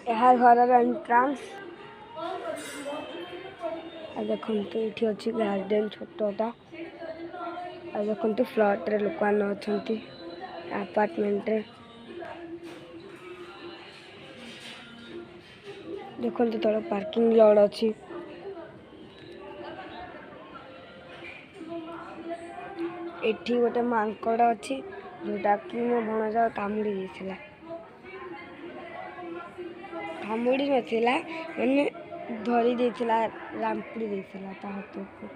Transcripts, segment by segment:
यह घर एंट्रांस देखो ये अच्छी गार्डन छोटा देखो फ्लट रे लोक अच्छा अपार्टमेंट रे देखो तले पार्किंग लॉट अच्छी एठी गोटे मांकड़ अच्छी जोटा कि मो भणजा कामुड़ी देला कामुड़ी नथिला मैंने धरी देला रामपुड़ी देला ता हाथ को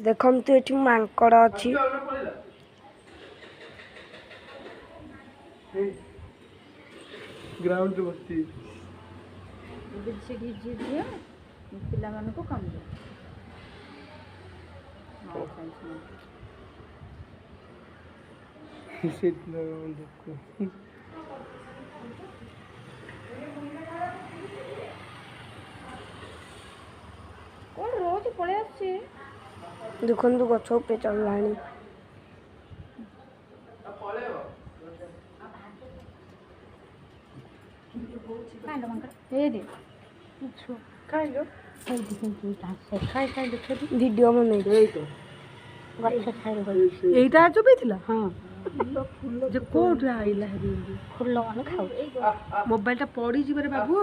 देखो तो ये मांकड़ अच्छी ग्राउंड बस्ती पिला को कम कौन रोज पड़े देखो तो गछ पे चढ़लानी वीडियो में एटा चुपैथिला हां जे कोठ आइला हरी फुल मान खाऊ मोबाइल टा पड़ी जी रे बाबू